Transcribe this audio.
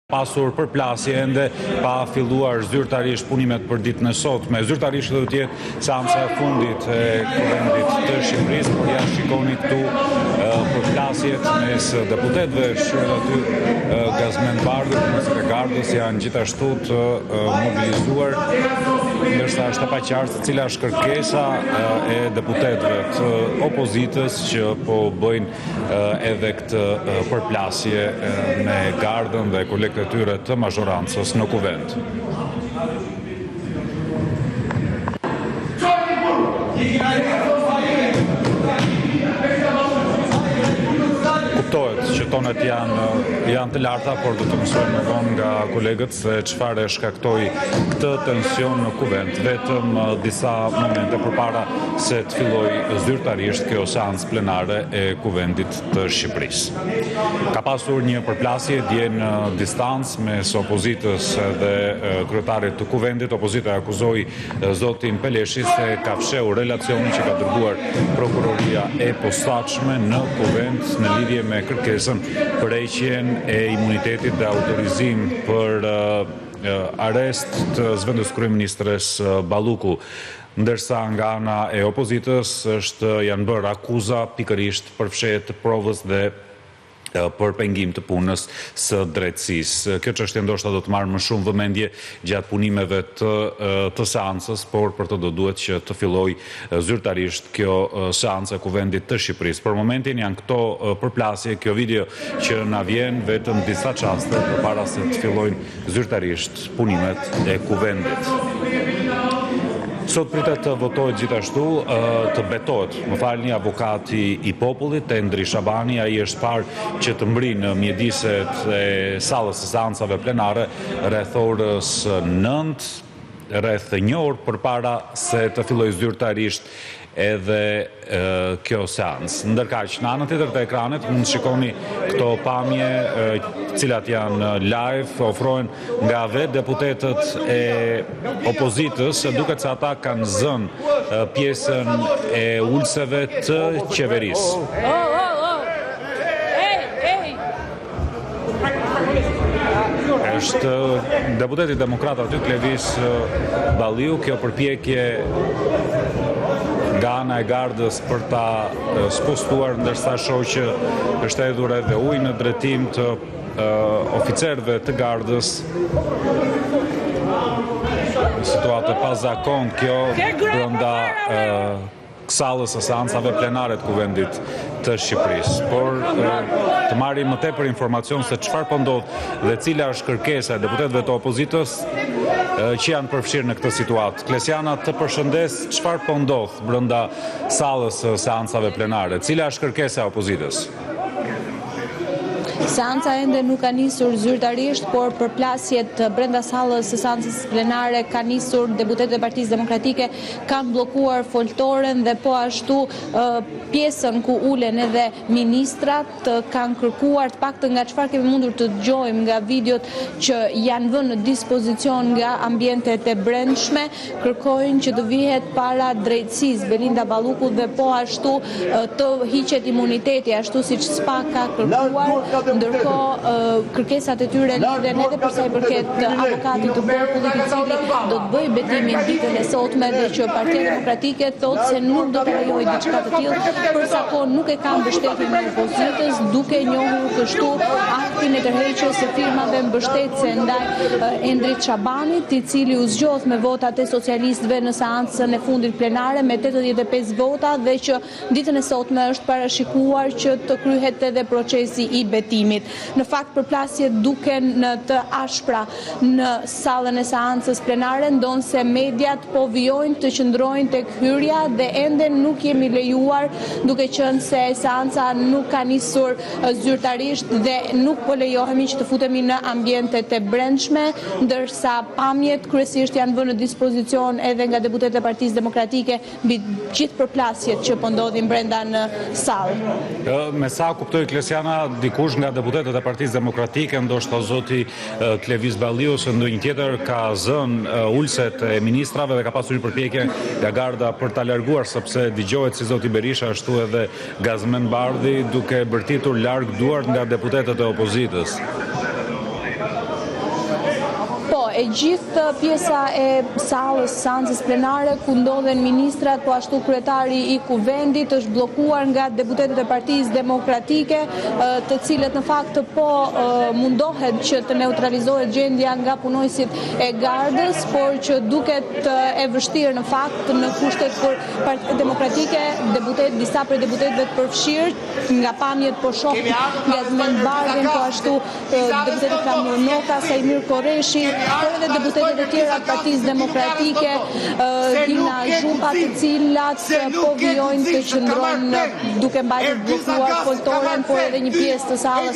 Pasur përplasje ende pa filluar zyrtarisht punimet për ditën e sotme. Zyrtarisht do të jetë seanca e fundit e Kuvendit të Shqipërisë, por ja shikoni këtu përplasjet mes deputetëve shkruar aty Gazmend Bardhi, punësit e gardës janë gjithashtu të mobilizuar, ndërsa është e paqartë se cila është kërkesa e deputetëve të opozitës që po bëjnë edhe këtë përplasje me gardën dhe kolegët e tyre të mazhorancës në Kuvend. Kuptohet që tonet janë të larta, por do të mësojmë më vonë nga kolegët se çfarë e shkaktoi këtë tension në Kuvend, vetëm disa momente përpara se të fillojë zyrtarisht kjo seancë plenare e Kuvendit të Shqipërisë. Ka pasur një përplasje dje në distancë mes opozitës dhe kryetarit të Kuvendit. Opozita akuzoi zotin Peleshi se ka fshehur relacionin që ka dërguar prokuroria e posaçme në Kuvend në lidhje me kërkesën për heqjen e imunitetit dhe autorizim për arrest të zëvendës kryeministres Balluku, ndërsa nga ana e opozitës janë bërë akuza pikërisht për fshehje të provës dhe për pengim të punës së drejtësisë. Kjo çështje ndoshta do të marrë më shumë vëmendje gjatë punimeve të seancës, por për të do duhet që të fillojë zyrtarisht kjo seancë e Kuvendit të Shqipërisë. Për momentin janë këto përplasje, kjo video që na vjen vetëm disa çaste përpara se të fillojnë zyrtarisht punimet e Kuvendit. Sot pritet të votohet gjithashtu, të betohet, avokati i popullit, Endri Shabani. Ai është parë që të mbri në mjediset e sallës së seancave plenare rreth orës 9, rreth 1 orë përpara se të fillojë zyrtarisht edhe kjo seancë. Ndërkaq, në anën tjetër të ekranit mund të shikoni këto pamje, cilat janë live, ofrohen nga vetë deputetët e opozitës, duket se ata kanë zënë pjesën e ulseve të qeverisë. Është deputeti demokrat aty, Klevis Balliu, kjo përpjekje nga ana e gardës për ta spostuar, ndërsa shoh që është hedhur edhe ujë në drejtim të oficerëve të gardës. Situatë pa zakon kjo brenda sallës së seancave plenare të Kuvendit të Shqipërisë. Por të marrim më tepër informacion se çfarë po ndodh dhe cila është kërkesa e deputetëve të opozitës që janë përfshirë në këtë situatë. Klesiana, të përshëndes, çfarë po ndodh brenda sallës së seancave plenare? Cila është kërkesa e opozitës? Seanca ende nuk ka nisur zyrtarisht, por përplasjet brenda sallës së seancës plenare ka nisur. Deputetët e Partisë Demokratike kanë bllokuar foltoren dhe po ashtu pjesën ku ulen edhe ministrat, kanë kërkuar, të paktën nga çfarë kemi mundur të dëgjojmë nga videot që janë vënë në dispozicion nga ambientet e brendshme, kërkojnë që të vihet para drejtësisë Belinda Ballukut dhe po ashtu të hiqet imuniteti ashtu siç SPA ka kërkuar. Ndërkohë kërkesat e tyre lidhen edhe për sa i përket avokatit të popullit, i cili do të bëjë betimin ditën e sotme dhe që Partia Demokratike thotë se nuk do të lejojë diçka të tillë, për sa kohë nuk e ka mbështetjen e opozitës, duke njohur kështu aktin e tërheqjes së firmave mbështetëse ndaj Endrit Shabanit, i cili u zgjodh me votat e socialistëve në seancën e fundit plenare me 85 vota dhe që ditën e sotme është parashikuar që të kryhet edhe procesi i betimit. Në fakt, përplasjet duken në të ashpra në sallën e seancës plenare, ndonse mediat po vijojnë të qëndrojnë tek hyrja dhe ende nuk jemi lejuar, duke qenë se seanca nuk ka nisur zyrtarisht dhe nuk po lejohemi që të futemi në ambientet e brendshme, ndërsa pamjet kryesisht janë vënë në dispozicion edhe nga deputetët e Partisë Demokratike mbi gjithë përplasjet që po ndodhin brenda në sallë. Me sa kuptoj, Klesiana, dikush nga deputetët e Partisë Demokratike, ndoshta zoti Klevis Balliu, se ndonjë tjetër ka zënë ulset e ministrave dhe ka pasur një përpjekje nga garda për ta larguar, sepse dëgjohet si zoti Berisha ashtu edhe Gazmend Bardhi duke bërtitur larg duart nga deputetët e opozitës. E gjithë pjesa e sallës seancës plenare ku ndodhen ministrat, po ashtu kryetari i kuvendit është bllokuar nga deputetët e Partisë Demokratike, të cilët në fakt po mundohet që të neutralizohet gjendja nga punojësit e gardës, por që duket e vështirë në fakt në kushtet për Partitë Demokratike, disa prej deputetëve të përfshirë nga pamjet po shoh Gazmend Bardhin, po ashtu deputeti Flamur Noka, Sajmir Korreshi, por edhe deputetët e tjerë të Partisë Demokratike, Dina Zhupa, të cilat po vijojnë të qëndrojnë duke mbajtur bllokuar foltoren, por edhe një pjesë të sallës